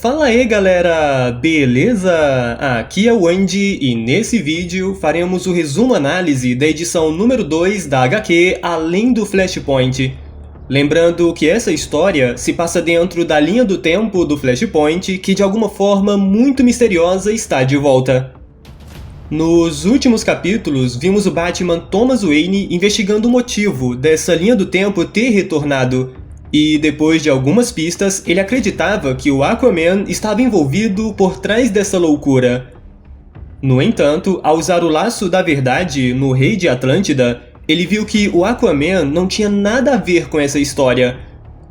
Fala aí galera, beleza? Aqui é o Andy e nesse vídeo faremos o resumo análise da edição número 2 da HQ Além do Flashpoint. Lembrando que essa história se passa dentro da linha do tempo do Flashpoint que de alguma forma muito misteriosa está de volta. Nos últimos capítulos, vimos o Batman Thomas Wayne investigando o motivo dessa linha do tempo ter retornado. E depois de algumas pistas, ele acreditava que o Aquaman estava envolvido por trás dessa loucura. No entanto, ao usar o laço da verdade no Rei de Atlântida, ele viu que o Aquaman não tinha nada a ver com essa história.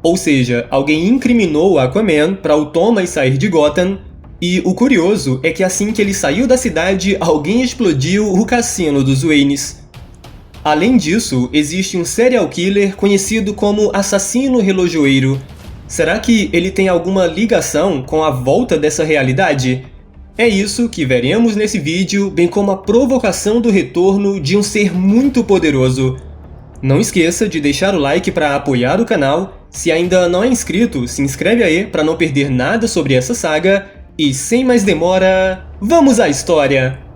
Ou seja, alguém incriminou o Aquaman para o Thomas sair de Gotham, e o curioso é que assim que ele saiu da cidade, alguém explodiu o cassino dos Waynes. Além disso, existe um serial killer conhecido como Assassino Relojoeiro. Será que ele tem alguma ligação com a volta dessa realidade? É isso que veremos nesse vídeo, bem como a provocação do retorno de um ser muito poderoso. Não esqueça de deixar o like para apoiar o canal. Se ainda não é inscrito, se inscreve aí para não perder nada sobre essa saga. E sem mais demora, vamos à história!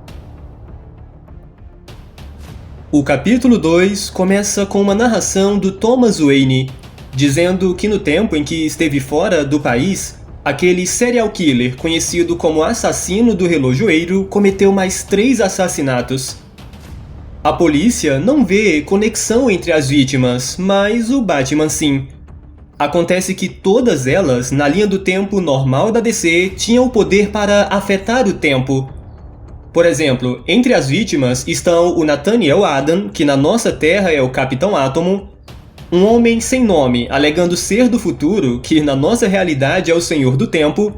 O capítulo 2 começa com uma narração do Thomas Wayne, dizendo que no tempo em que esteve fora do país, aquele serial killer conhecido como Assassino do Relojoeiro cometeu mais 3 assassinatos. A polícia não vê conexão entre as vítimas, mas o Batman sim. Acontece que todas elas, na linha do tempo normal da DC, tinham o poder para afetar o tempo. Por exemplo, entre as vítimas estão o Nathaniel Adam, que na nossa Terra é o Capitão Átomo, um homem sem nome, alegando ser do futuro, que na nossa realidade é o Senhor do Tempo,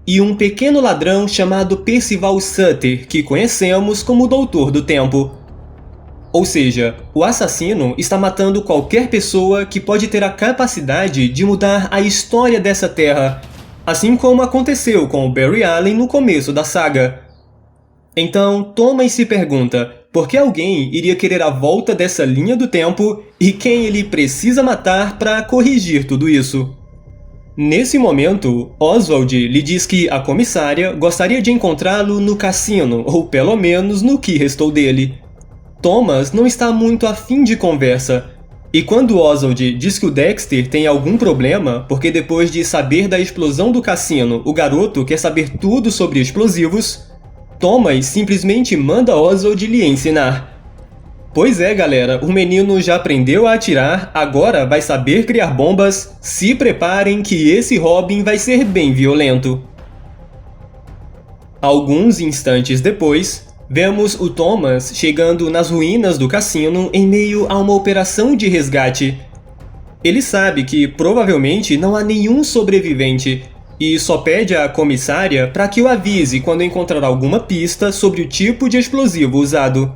e um pequeno ladrão chamado Percival Sutter, que conhecemos como o Doutor do Tempo. Ou seja, o assassino está matando qualquer pessoa que pode ter a capacidade de mudar a história dessa Terra, assim como aconteceu com o Barry Allen no começo da saga. Então, Thomas se pergunta por que alguém iria querer a volta dessa linha do tempo e quem ele precisa matar para corrigir tudo isso. Nesse momento, Oswald lhe diz que a comissária gostaria de encontrá-lo no cassino, ou pelo menos no que restou dele. Thomas não está muito afim de conversa, e quando Oswald diz que o Dexter tem algum problema, porque depois de saber da explosão do cassino, o garoto quer saber tudo sobre explosivos, Thomas simplesmente manda Oswald lhe ensinar. Pois é, galera, o menino já aprendeu a atirar, agora vai saber criar bombas. Se preparem que esse Robin vai ser bem violento. Alguns instantes depois, vemos o Thomas chegando nas ruínas do cassino em meio a uma operação de resgate. Ele sabe que provavelmente não há nenhum sobrevivente, e só pede à comissária para que o avise quando encontrar alguma pista sobre o tipo de explosivo usado.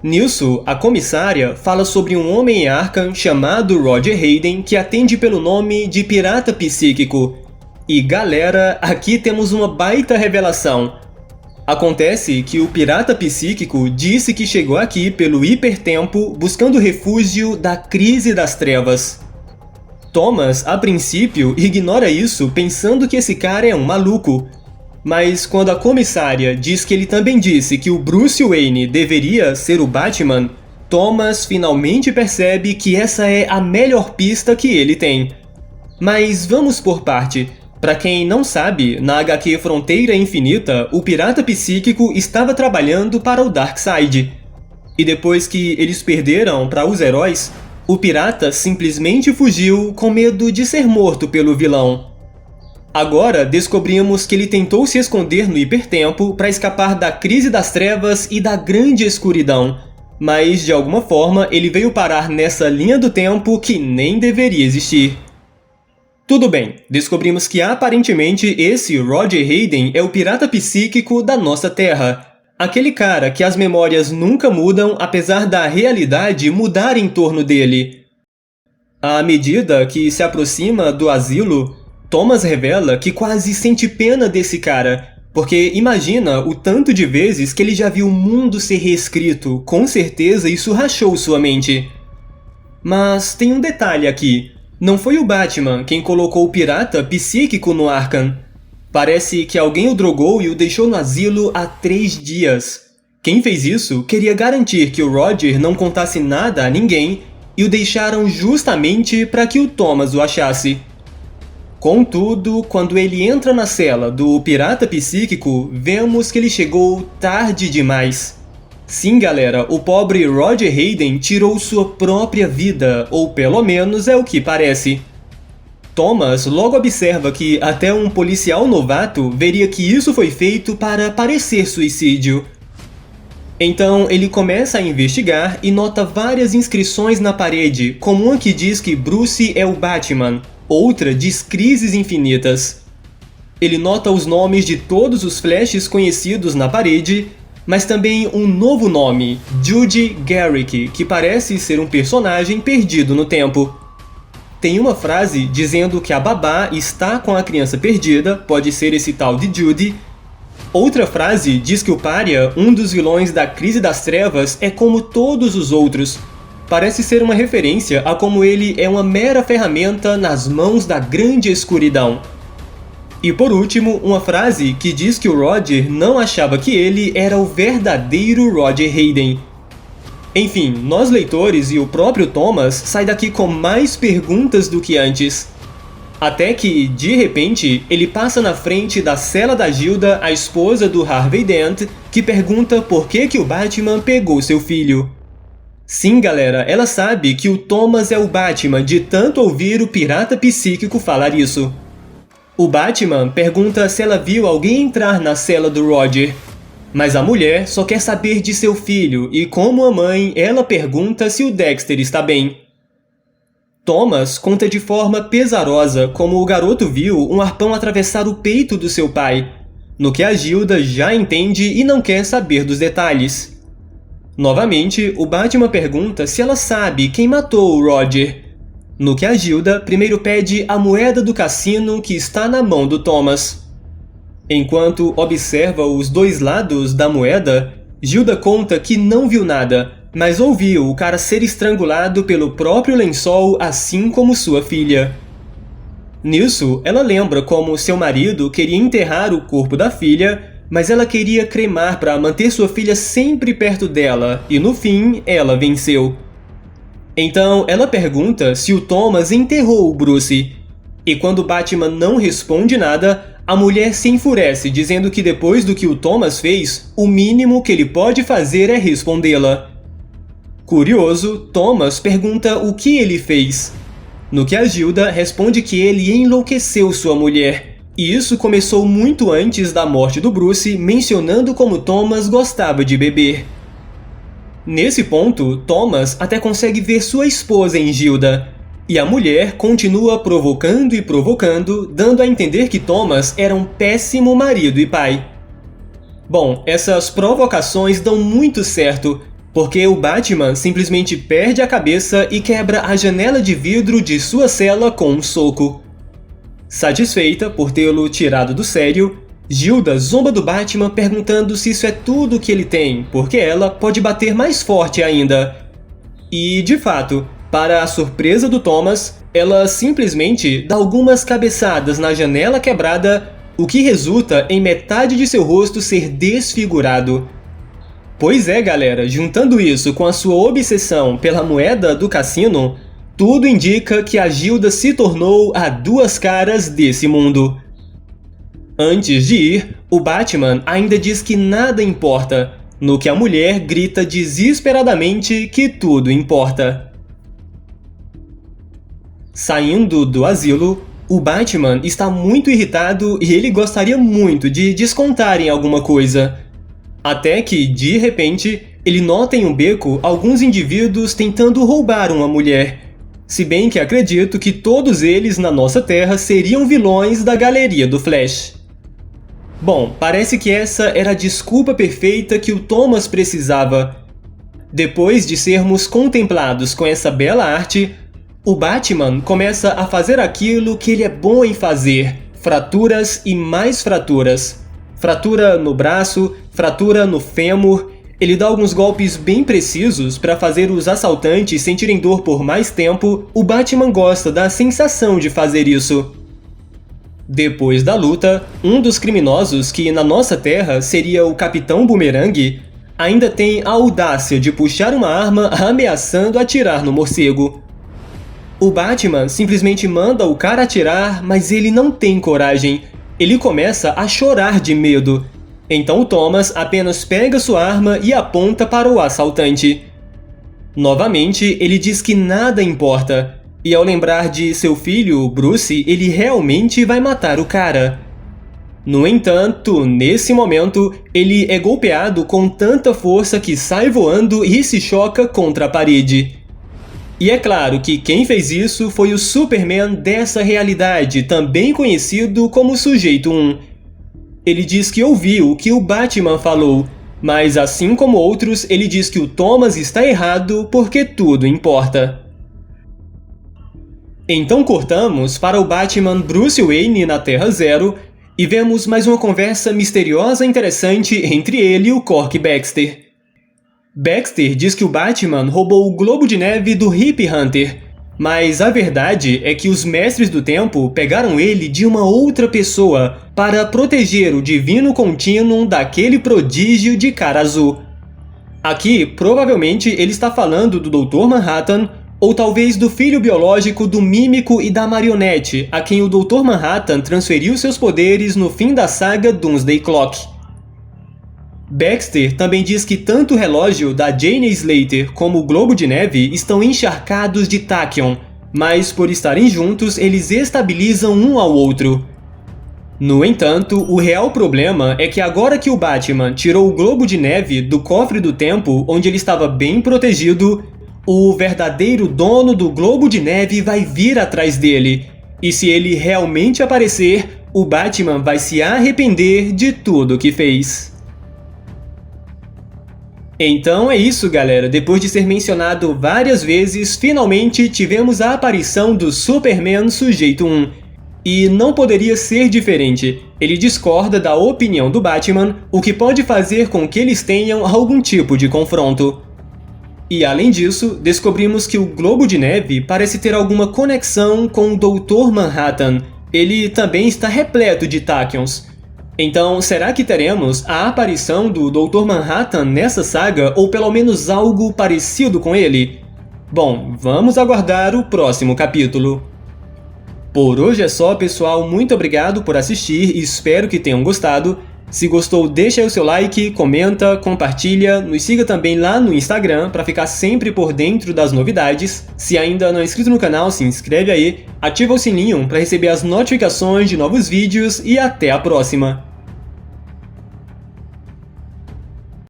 Nisso, a comissária fala sobre um homem em Arkham chamado Roger Hayden que atende pelo nome de Pirata Psíquico. E galera, aqui temos uma baita revelação. Acontece que o Pirata Psíquico disse que chegou aqui pelo hipertempo buscando refúgio da Crise das Trevas. Thomas, a princípio, ignora isso pensando que esse cara é um maluco. Mas quando a comissária diz que ele também disse que o Bruce Wayne deveria ser o Batman, Thomas finalmente percebe que essa é a melhor pista que ele tem. Mas vamos por parte. Para quem não sabe, na HQ Fronteira Infinita, o Pirata Psíquico estava trabalhando para o Darkseid. E depois que eles perderam para os heróis, o pirata simplesmente fugiu com medo de ser morto pelo vilão. Agora descobrimos que ele tentou se esconder no hipertempo para escapar da Crise das Trevas e da Grande Escuridão, mas de alguma forma ele veio parar nessa linha do tempo que nem deveria existir. Tudo bem, descobrimos que aparentemente esse Roger Hayden é o pirata psíquico da nossa Terra. Aquele cara que as memórias nunca mudam apesar da realidade mudar em torno dele. À medida que se aproxima do asilo, Thomas revela que quase sente pena desse cara, porque imagina o tanto de vezes que ele já viu o mundo ser reescrito, com certeza isso rachou sua mente. Mas tem um detalhe aqui. Não foi o Batman quem colocou o pirata psíquico no Arkham. Parece que alguém o drogou e o deixou no asilo há 3 dias. Quem fez isso queria garantir que o Roger não contasse nada a ninguém e o deixaram justamente para que o Thomas o achasse. Contudo, quando ele entra na cela do pirata psíquico, vemos que ele chegou tarde demais. Sim, galera, o pobre Roger Hayden tirou sua própria vida, ou pelo menos é o que parece. Thomas logo observa que até um policial novato veria que isso foi feito para parecer suicídio. Então ele começa a investigar e nota várias inscrições na parede, como uma que diz que Bruce é o Batman, outra diz Crises Infinitas. Ele nota os nomes de todos os Flashes conhecidos na parede, mas também um novo nome, Judy Garrick, que parece ser um personagem perdido no tempo. Tem uma frase dizendo que a babá está com a criança perdida, pode ser esse tal de Judy. Outra frase diz que o Pária, um dos vilões da Crise das Trevas, é como todos os outros. Parece ser uma referência a como ele é uma mera ferramenta nas mãos da grande escuridão. E por último, uma frase que diz que o Roger não achava que ele era o verdadeiro Roger Hayden. Enfim, nós leitores e o próprio Thomas sai daqui com mais perguntas do que antes. Até que, de repente, ele passa na frente da cela da Gilda, a esposa do Harvey Dent, que pergunta por que o Batman pegou seu filho. Sim, galera, ela sabe que o Thomas é o Batman de tanto ouvir o pirata psíquico falar isso. O Batman pergunta se ela viu alguém entrar na cela do Roger. Mas a mulher só quer saber de seu filho e, como a mãe, ela pergunta se o Dexter está bem. Thomas conta de forma pesarosa como o garoto viu um arpão atravessar o peito do seu pai, no que a Gilda já entende e não quer saber dos detalhes. Novamente, o Batman pergunta se ela sabe quem matou o Roger, no que a Gilda primeiro pede a moeda do cassino que está na mão do Thomas. Enquanto observa os dois lados da moeda, Gilda conta que não viu nada, mas ouviu o cara ser estrangulado pelo próprio lençol, assim como sua filha. Nisso, ela lembra como seu marido queria enterrar o corpo da filha, mas ela queria cremar para manter sua filha sempre perto dela, e no fim, ela venceu. Então, ela pergunta se o Thomas enterrou o Bruce, e quando Batman não responde nada, a mulher se enfurece, dizendo que depois do que o Thomas fez, o mínimo que ele pode fazer é respondê-la. Curioso, Thomas pergunta o que ele fez, no que a Gilda responde que ele enlouqueceu sua mulher, e isso começou muito antes da morte do Bruce, mencionando como Thomas gostava de beber. Nesse ponto, Thomas até consegue ver sua esposa em Gilda, e a mulher continua provocando e provocando, dando a entender que Thomas era um péssimo marido e pai. Bom, essas provocações dão muito certo, porque o Batman simplesmente perde a cabeça e quebra a janela de vidro de sua cela com um soco. Satisfeita por tê-lo tirado do sério, Gilda zomba do Batman perguntando se isso é tudo que ele tem, porque ela pode bater mais forte ainda. E, de fato, para a surpresa do Thomas, ela simplesmente dá algumas cabeçadas na janela quebrada, o que resulta em metade de seu rosto ser desfigurado. Pois é, galera, juntando isso com a sua obsessão pela moeda do cassino, tudo indica que a Gilda se tornou a duas caras desse mundo. Antes de ir, o Batman ainda diz que nada importa, no que a mulher grita desesperadamente que tudo importa. Saindo do asilo, o Batman está muito irritado e ele gostaria muito de descontar em alguma coisa. Até que, de repente, ele nota em um beco alguns indivíduos tentando roubar uma mulher. Se bem que acredito que todos eles na nossa Terra seriam vilões da galeria do Flash. Bom, parece que essa era a desculpa perfeita que o Thomas precisava. Depois de sermos contemplados com essa bela arte, o Batman começa a fazer aquilo que ele é bom em fazer: fraturas e mais fraturas. Fratura no braço, fratura no fêmur, Ele dá alguns golpes bem precisos para fazer os assaltantes sentirem dor por mais tempo. O Batman gosta da sensação de fazer isso. Depois da luta, um dos criminosos, que na nossa terra seria o Capitão Boomerang, ainda tem a audácia de puxar uma arma ameaçando atirar no morcego. O Batman simplesmente manda o cara atirar, mas ele não tem coragem. Ele começa a chorar de medo. Então o Thomas apenas pega sua arma e aponta para o assaltante. Novamente, ele diz que nada importa. E ao lembrar de seu filho, Bruce, ele realmente vai matar o cara. No entanto, nesse momento, ele é golpeado com tanta força que sai voando e se choca contra a parede. E é claro que quem fez isso foi o Superman dessa realidade, também conhecido como Sujeito 1. Ele diz que ouviu o que o Batman falou, mas assim como outros, ele diz que o Thomas está errado porque tudo importa. Então cortamos para o Batman Bruce Wayne na Terra Zero e vemos mais uma conversa misteriosa e interessante entre ele e o Cork Baxter. Baxter diz que o Batman roubou o Globo de Neve do Hip Hunter, mas a verdade é que os Mestres do Tempo pegaram ele de uma outra pessoa para proteger o Divino Continuum daquele prodígio de cara azul. Aqui, provavelmente, ele está falando do Dr. Manhattan, ou talvez do filho biológico do Mímico e da Marionete, a quem o Dr. Manhattan transferiu seus poderes no fim da saga Doomsday Clock. Baxter também diz que tanto o relógio da Jane Slater como o Globo de Neve estão encharcados de Tachyon, mas por estarem juntos eles estabilizam um ao outro. No entanto, o real problema é que agora que o Batman tirou o Globo de Neve do cofre do tempo, onde ele estava bem protegido, o verdadeiro dono do Globo de Neve vai vir atrás dele. E se ele realmente aparecer, o Batman vai se arrepender de tudo que fez. Então é isso, galera. Depois de ser mencionado várias vezes, finalmente tivemos a aparição do Superman Sujeito 1. E não poderia ser diferente. Ele discorda da opinião do Batman, o que pode fazer com que eles tenham algum tipo de confronto. E além disso, descobrimos que o Globo de Neve parece ter alguma conexão com o Dr. Manhattan. Ele também está repleto de Tachyons. Então, será que teremos a aparição do Dr. Manhattan nessa saga, ou pelo menos algo parecido com ele? Bom, vamos aguardar o próximo capítulo. Por hoje é só, pessoal. Muito obrigado por assistir e espero que tenham gostado. Se gostou, deixa aí o seu like, comenta, compartilha, nos siga também lá no Instagram para ficar sempre por dentro das novidades. Se ainda não é inscrito no canal, se inscreve aí, ativa o sininho para receber as notificações de novos vídeos e até a próxima!